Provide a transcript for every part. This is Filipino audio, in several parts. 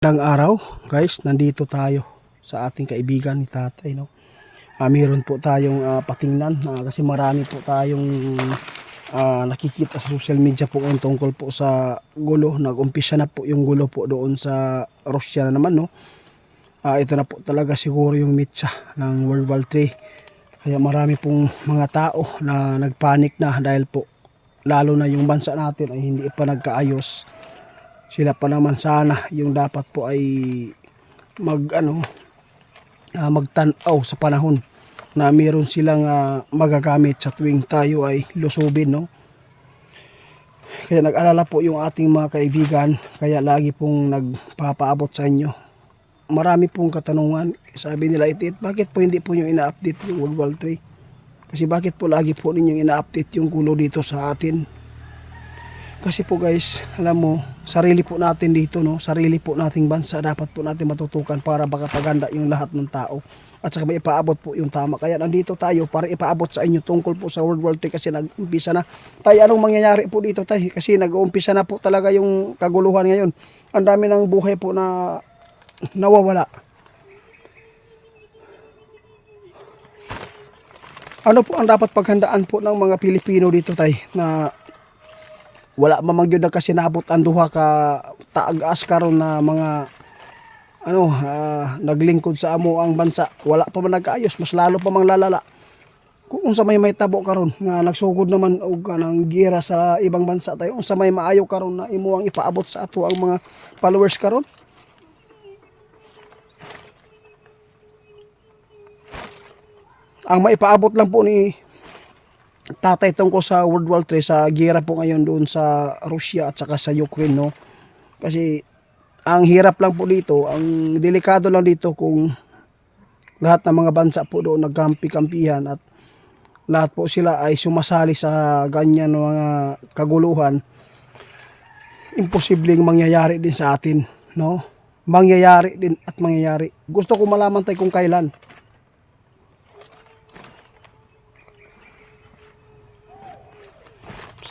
Ilang araw, guys, nandito tayo sa ating kaibigan ni Tatay, no. Meron po tayong patingnan kasi marami po tayong nakikita sa social media po ngayon tungkol po sa gulo. Nag-umpisa na po yung gulo po doon sa Russia na naman, no. Ito na po talaga siguro yung mitsa ng World War III. Kaya marami pong mga tao na nagpanik na dahil po lalo na yung bansa natin ay hindi pa nagkaayos. Sila pa naman sana yung dapat po ay magtanaw sa panahon na meron silang magagamit sa tuwing tayo ay lusubin, no. Kaya nag-alala po yung ating mga kaibigan, kaya lagi pong nagpapaabot sa inyo. Marami pong katanungan, sabi nila Itit, bakit po hindi po yung ina-update yung World War III? Kasi bakit po lagi po ninyong ina-update yung gulo dito sa atin? Kasi po guys, alam mo, sarili po natin dito, no, sarili po nating bansa, dapat po natin matutukan para makapaganda yung lahat ng tao. At saka may ipaabot po yung tama. Kaya nandito tayo para ipaabot sa inyo tungkol po sa World War III kasi nag-umpisa na. Tay, anong mangyayari po dito, tay? Kasi nag-umpisa na po talaga yung kaguluhan ngayon. Ang dami ng buhay po na nawawala. Ano po ang dapat paghandaan po ng mga Pilipino dito, tay, na wala mamang yun na kasi nabot ang duha ka taag-as karon na mga naglingkod sa amo ang bansa. Wala pa man nagkaayos, mas lalo pa mang lalala. Kung sa may tabo karon nga nagsugod naman og kanang giyera sa ibang bansa tayo, sa may maayo karon na imo ang ipaabot sa ato ang mga followers karon. Ang maipaabot lang po ni Tatay tungkol sa World War III, sa giyera po ngayon doon sa Russia at saka sa Ukraine, no. Kasi ang hirap lang po dito, ang delikado lang dito kung lahat ng mga bansa po doon nagkampi-kampihan at lahat po sila ay sumasali sa ganyan mga kaguluhan, imposibleng mangyayari din sa atin, no. Mangyayari din at mangyayari. Gusto ko malaman tayo kung kailan.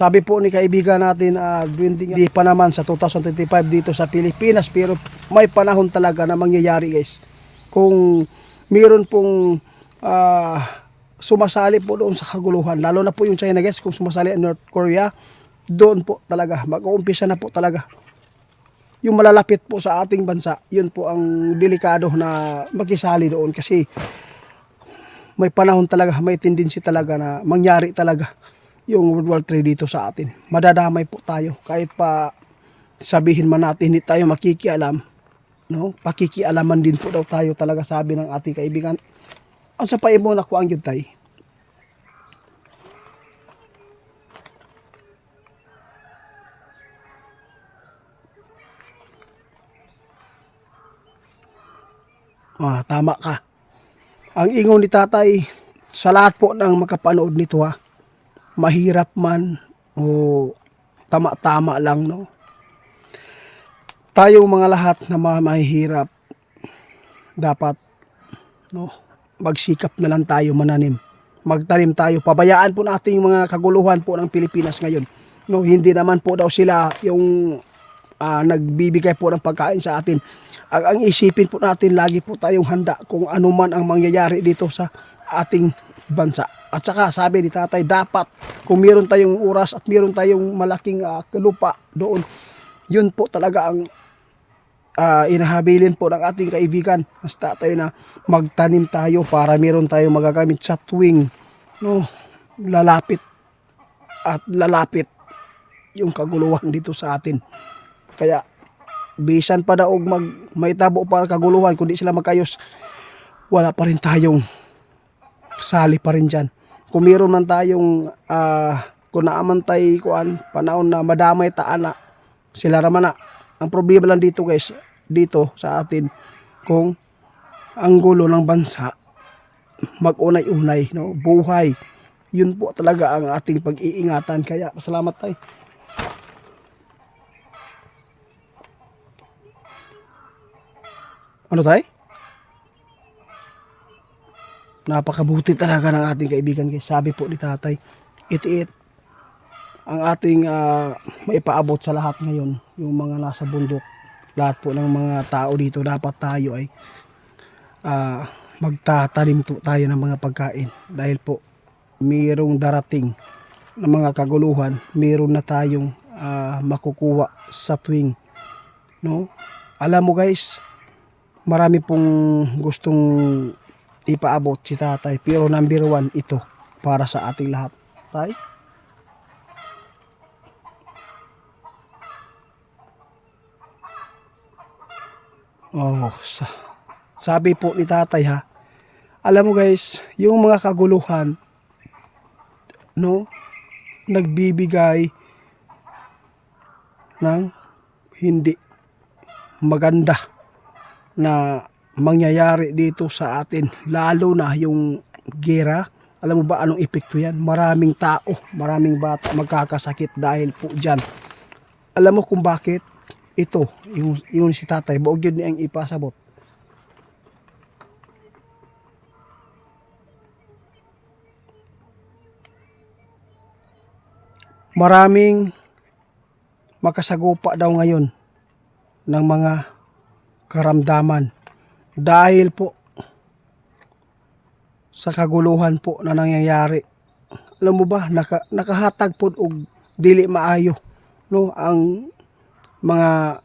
Sabi po ni kaibigan natin, hindi pa naman sa 2025 dito sa Pilipinas, pero may panahon talaga na mangyayari, guys. Kung mayroon pong sumasali po doon sa kaguluhan, lalo na po yung China, guys, kung sumasali ang North Korea, doon po talaga, mag-uumpisa na po talaga. Yung malalapit po sa ating bansa, yun po ang delikado na makisali doon kasi may panahon talaga, may tendency talaga na mangyari talaga yung World War III dito sa atin. Madadamay po tayo kahit pa sabihin man natin hindi tayo makikialam, no? Pakikialaman din po daw tayo talaga, sabi ng ating kaibigan. Ang sa pae mo nakuha ang yun, tay. Tama ka. Ang ingon ni tatay sa lahat po ng makapanood nito, mahirap man o tama-tama lang, no. Tayong mga lahat na mahihirap, dapat, no, magsikap na lang tayo mananim. Magtanim tayo. Pabayaan po natin yung mga kaguluhan po ng Pilipinas ngayon. No, hindi naman po daw sila yung nagbibigay po ng pagkain sa atin. Ang isipin po natin, lagi po tayong handa kung ano man ang mangyayari dito sa ating bansa. At saka sabi ni tatay, dapat kung meron tayong oras at meron tayong malaking lupa doon, yun po talaga ang inahabilin po ng ating kaibigan. Mas tatay na magtanim tayo para meron tayong magagamit sa tuwing, no, lalapit yung kaguluhan dito sa atin. Kaya bisan pa daog may tabo para kaguluhan, kundi sila magkayos, wala pa rin tayong sali pa rin dyan. Kung meron man tayong kung naaman tayo panahon na madamay taana, sila raman na. Ang problema lang dito, guys, dito sa atin, kung ang gulo ng bansa mag-unay-unay, no, buhay, yun po talaga ang ating pag-iingatan. Kaya salamat tayo. Ano tayo? Napakabuti talaga ng ating kaibigan, guys. Sabi po ni tatay, itiit ang ating maipaabot sa lahat ngayon, yung mga nasa bundok, lahat po ng mga tao dito, dapat tayo ay magtatanim po tayo ng mga pagkain, dahil po mayroong darating na mga kaguluhan, mayroon na tayong makukuha sa tuwing, no? Alam mo guys, marami pong gustong ipaabot si tatay, pero number 1 ito para sa ating lahat. Tay? Oh, sabi po ni tatay ha, alam mo guys, yung mga kaguluhan, no, nagbibigay ng hindi maganda na mangyayari dito sa atin, lalo na yung gera. Alam mo ba anong epekto yan? Maraming tao, maraming bata magkakasakit dahil po dyan. Alam mo kung bakit? Ito, yung si tatay, buog yun niyang ipasabot. Maraming makasagupa daw ngayon ng mga karamdaman dahil po sa kaguluhan po na nangyayari. Alam mo ba, nakahatag po og dili maayo, no, ang mga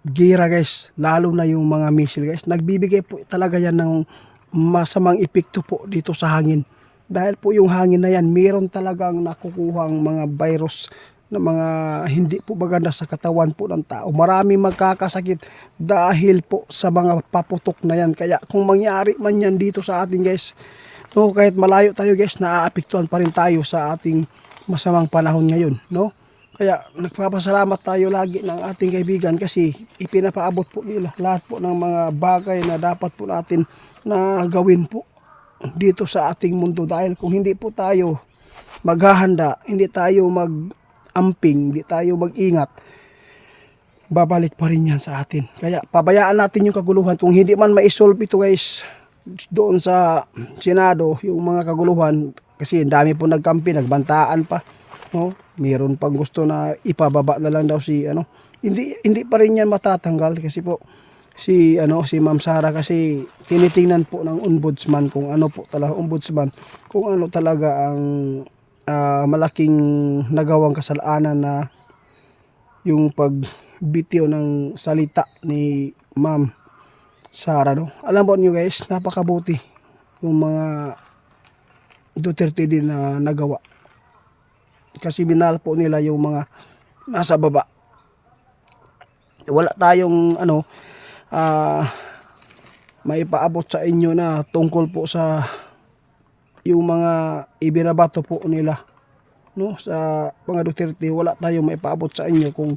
gira guys, lalo na yung mga missile guys, nagbibigay po talaga yan ng masamang epekto po dito sa hangin. Dahil po yung hangin na yan, meron talagang nakukuhang mga virus na mga hindi po maganda sa katawan po ng tao. Marami magkakasakit dahil po sa mga paputok na yan. Kaya kung mangyari man yan dito sa atin guys, no, kahit malayo tayo guys, naaapektuhan pa rin tayo sa ating masamang panahon ngayon, no? Kaya nagpapasalamat tayo lagi ng ating kaibigan kasi ipinapaabot po nila lahat po ng mga bagay na dapat po natin na gawin po dito sa ating mundo. Dahil kung hindi po tayo maghahanda, hindi tayo mag-amping, hindi tayo mag-ingat, babalik pa rin yan sa atin. Kaya pabayaan natin yung kaguluhan. Kung hindi man ma-solve ito guys doon sa Senado, yung mga kaguluhan, kasi dami po nagkampi, nagbantaan pa, no? Meron pang gusto na ipababa na lang daw si hindi pa rin yan matatanggal kasi po si Ma'am Sara, kasi tinitingnan po ng ombudsman kung ano po talaga kung ano talaga ang malaking nagawang kasalanan na yung pagbitiw ng salita ni Ma'am Sara, no? Alam po niyo guys, napakabuti yung mga Duterte din na nagawa. Kasi binal po nila yung mga nasa baba. Wala tayong maipaabot sa inyo na tungkol po sa yung mga ibinabato po nila, no, sa mga Duterte. Wala tayong maipaabot sa inyo kung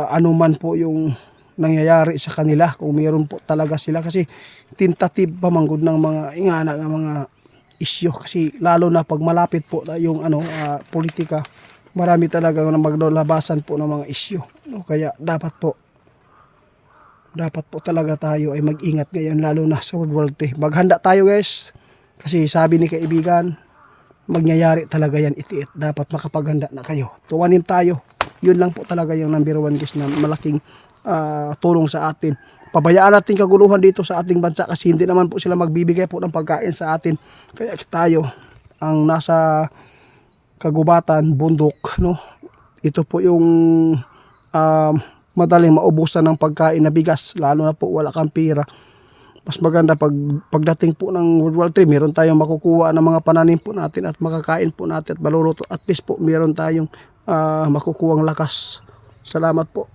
ano man po yung nangyayari sa kanila, kung mayroon po talaga sila, kasi tentative pa manggod ng mga ingana ng mga isyo. Kasi lalo na pag malapit po na yung politika, marami talaga na maglalabasan po ng mga isyo, no? Kaya dapat po talaga tayo ay mag-ingat ngayon, lalo na sa World War III. Maghanda tayo guys, kasi sabi ni kaibigan, magyayari talaga yan itiit. Dapat makapaghanda na kayo, tuwanin tayo. Yun lang po talaga yung number 1 guys na malaking tulong sa atin. Pabayaan natin kaguluhan dito sa ating bansa kasi hindi naman po sila magbibigay po ng pagkain sa atin. Kaya tayo ang nasa kagubatan, bundok, no? Ito po yung madaling maubusan ng pagkain na bigas, lalo na po wala kang pera. Mas maganda pagdating po ng World War III, meron tayong makukuha ng mga pananim po natin at makakain po natin at maluluto. At least po meron tayong makukuhang lakas. Salamat po.